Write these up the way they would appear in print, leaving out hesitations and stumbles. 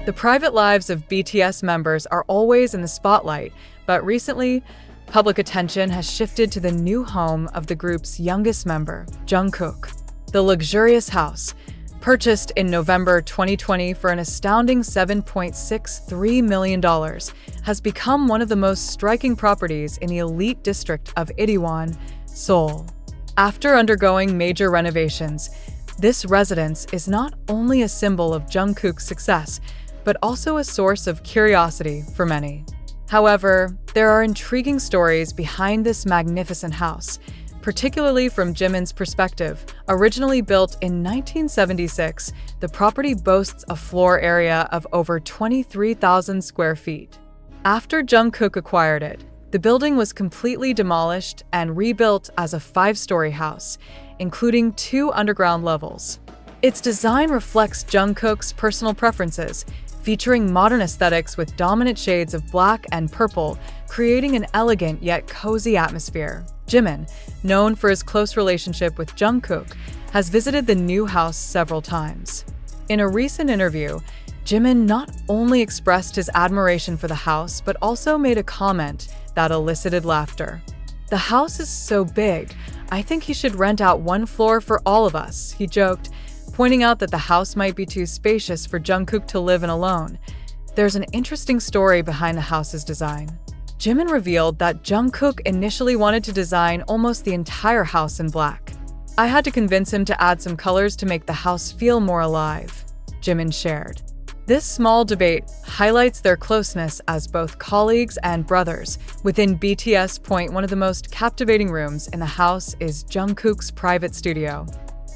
The private lives of BTS members are always in the spotlight, but recently, public attention has shifted to the new home of the group's youngest member, Jungkook. The luxurious house, purchased in November 2020 for an astounding $7.63 million, has become one of the most striking properties in the elite district of Itaewon, Seoul. After undergoing major renovations, this residence is not only a symbol of Jungkook's success, but also a source of curiosity for many. However, there are intriguing stories behind this magnificent house, particularly from Jimin's perspective. Originally built in 1976, the property boasts a floor area of over 23,000 square feet. After Jungkook acquired it, the building was completely demolished and rebuilt as a 5-story house, including 2 underground levels. Its design reflects Jungkook's personal preferences, featuring modern aesthetics with dominant shades of black and purple, creating an elegant yet cozy atmosphere. Jimin, known for his close relationship with Jungkook, has visited the new house several times. In a recent interview, Jimin not only expressed his admiration for the house, but also made a comment that elicited laughter. "The house is so big, I think he should rent out 1 floor for all of us," he joked, pointing out that the house might be too spacious for Jungkook to live in alone. There's an interesting story behind the house's design. Jimin revealed that Jungkook initially wanted to design almost the entire house in black. "I had to convince him to add some colors to make the house feel more alive," Jimin shared. This small debate highlights their closeness as both colleagues and brothers. Within BTS Point, one of the most captivating rooms in the house is Jungkook's private studio.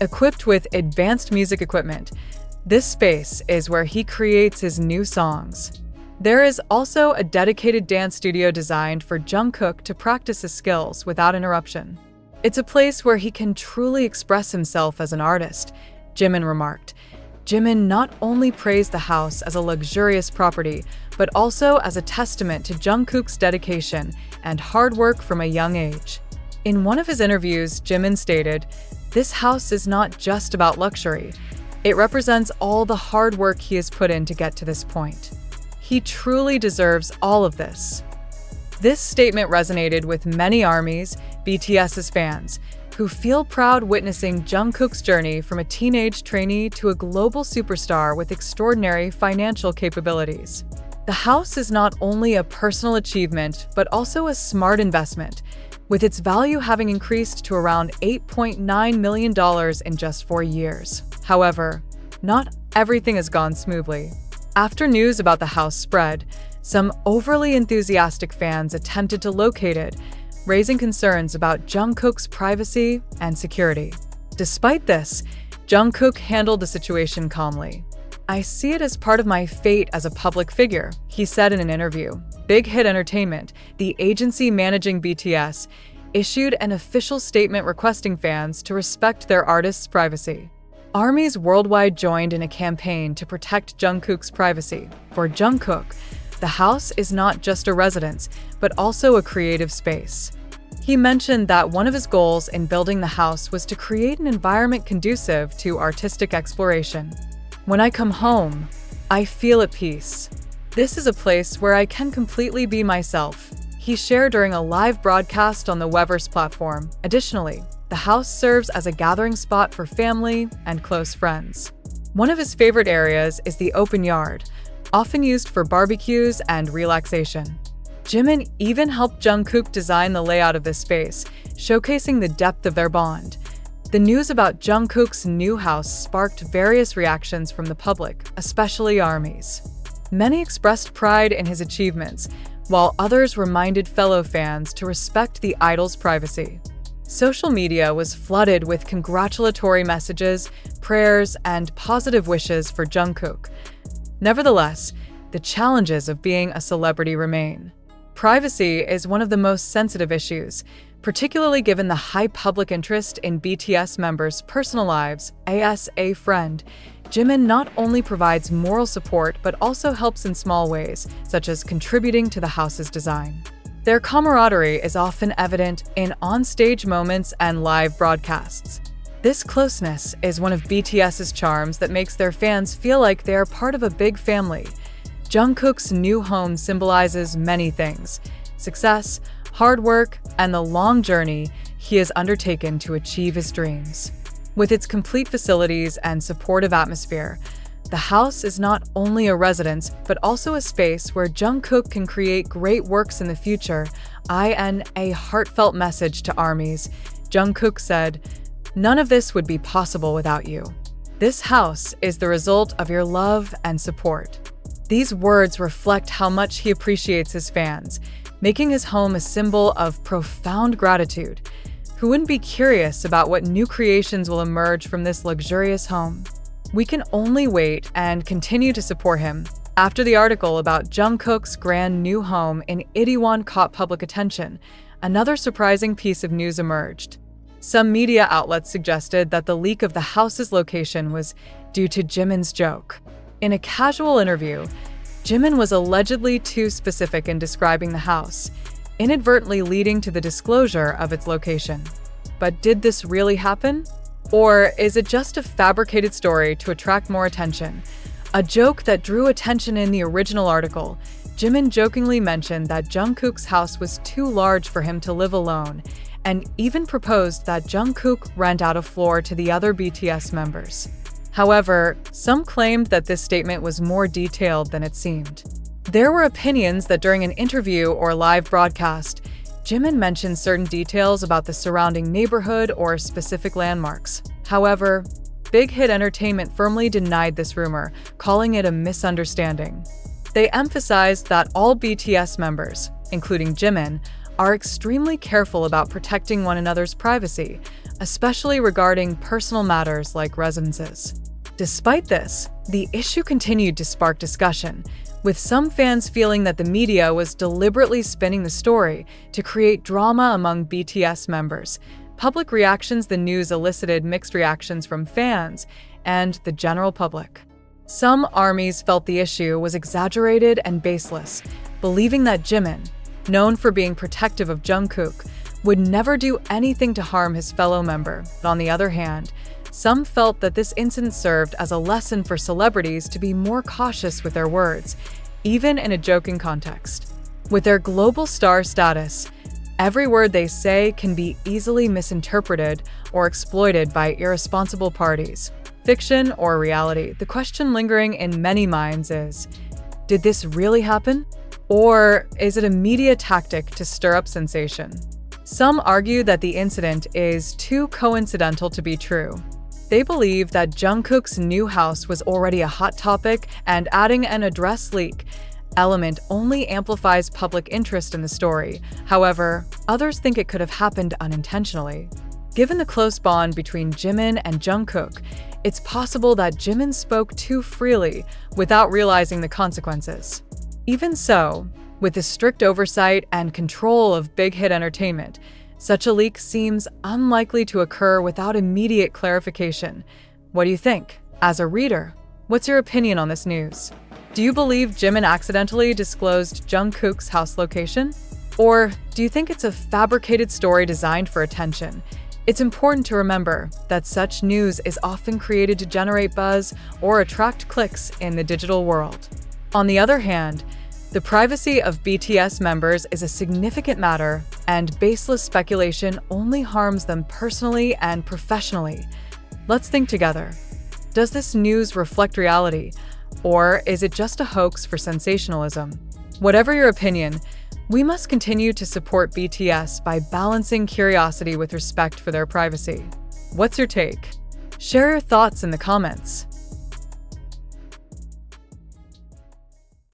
Equipped with advanced music equipment, this space is where he creates his new songs. There is also a dedicated dance studio designed for Jungkook to practice his skills without interruption. "It's a place where he can truly express himself as an artist," Jimin remarked. Jimin not only praised the house as a luxurious property, but also as a testament to Jungkook's dedication and hard work from a young age. In one of his interviews, Jimin stated, "This house is not just about luxury. It represents all the hard work he has put in to get to this point. He truly deserves all of this." This statement resonated with many ARMY's, BTS's fans, who feel proud witnessing Jungkook's journey from a teenage trainee to a global superstar with extraordinary financial capabilities. The house is not only a personal achievement, but also a smart investment, with its value having increased to around $8.9 million in just 4 years. However, not everything has gone smoothly. After news about the house spread, some overly enthusiastic fans attempted to locate it, raising concerns about Jungkook's privacy and security. Despite this, Jungkook handled the situation calmly. "I see it as part of my fate as a public figure," he said in an interview. Big Hit Entertainment, the agency managing BTS, issued an official statement requesting fans to respect their artist's privacy. ARMYs worldwide joined in a campaign to protect Jungkook's privacy. For Jungkook, the house is not just a residence, but also a creative space. He mentioned that one of his goals in building the house was to create an environment conducive to artistic exploration. "When I come home, I feel at peace. This is a place where I can completely be myself," he shared during a live broadcast on the Weverse platform. Additionally, the house serves as a gathering spot for family and close friends. One of his favorite areas is the open yard, often used for barbecues and relaxation. Jimin even helped Jungkook design the layout of this space, showcasing the depth of their bond. The news about Jungkook's new house sparked various reactions from the public, especially ARMYs. Many expressed pride in his achievements, while others reminded fellow fans to respect the idol's privacy. Social media was flooded with congratulatory messages, prayers, and positive wishes for Jungkook. Nevertheless, the challenges of being a celebrity remain. Privacy is one of the most sensitive issues, particularly given the high public interest in BTS members' personal lives. As a friend, Jimin not only provides moral support but also helps in small ways, such as contributing to the house's design. Their camaraderie is often evident in on-stage moments and live broadcasts. This closeness is one of BTS's charms that makes their fans feel like they are part of a big family, Jungkook's new home symbolizes many things: success, hard work, and the long journey he has undertaken to achieve his dreams. With its complete facilities and supportive atmosphere, the house is not only a residence, but also a space where Jungkook can create great works in the future. In a heartfelt message to ARMYs, Jungkook said, "None of this would be possible without you. This house is the result of your love and support." These words reflect how much he appreciates his fans, making his home a symbol of profound gratitude. Who wouldn't be curious about what new creations will emerge from this luxurious home? We can only wait and continue to support him. After the article about Jungkook's grand new home in Itaewon caught public attention, another surprising piece of news emerged. Some media outlets suggested that the leak of the house's location was due to Jimin's joke. In a casual interview, Jimin was allegedly too specific in describing the house, inadvertently leading to the disclosure of its location. But did this really happen? Or is it just a fabricated story to attract more attention? A joke that drew attention in the original article, Jimin jokingly mentioned that Jungkook's house was too large for him to live alone, and even proposed that Jungkook rent out a floor to the other BTS members. However, some claimed that this statement was more detailed than it seemed. There were opinions that during an interview or live broadcast, Jimin mentioned certain details about the surrounding neighborhood or specific landmarks. However, Big Hit Entertainment firmly denied this rumor, calling it a misunderstanding. They emphasized that all BTS members, including Jimin, are extremely careful about protecting one another's privacy, especially regarding personal matters like residences. Despite this, the issue continued to spark discussion, with some fans feeling that the media was deliberately spinning the story to create drama among BTS members. Public reactions to the news elicited mixed reactions from fans and the general public. Some ARMYs felt the issue was exaggerated and baseless, believing that Jimin, known for being protective of Jungkook, would never do anything to harm his fellow member. But on the other hand, some felt that this incident served as a lesson for celebrities to be more cautious with their words, even in a joking context. With their global star status, every word they say can be easily misinterpreted or exploited by irresponsible parties. Fiction or reality, the question lingering in many minds is, did this really happen? Or is it a media tactic to stir up sensation? Some argue that the incident is too coincidental to be true. They believe that Jungkook's new house was already a hot topic, and adding an address leak element only amplifies public interest in the story. However, others think it could have happened unintentionally. Given the close bond between Jimin and Jungkook, it's possible that Jimin spoke too freely without realizing the consequences. Even so, with the strict oversight and control of Big Hit Entertainment, such a leak seems unlikely to occur without immediate clarification. What do you think? As a reader, what's your opinion on this news? Do you believe Jimin accidentally disclosed Jungkook's house location? Or do you think it's a fabricated story designed for attention? It's important to remember that such news is often created to generate buzz or attract clicks in the digital world. On the other hand, the privacy of BTS members is a significant matter, and baseless speculation only harms them personally and professionally. Let's think together. Does this news reflect reality, or is it just a hoax for sensationalism? Whatever your opinion, we must continue to support BTS by balancing curiosity with respect for their privacy. What's your take? Share your thoughts in the comments.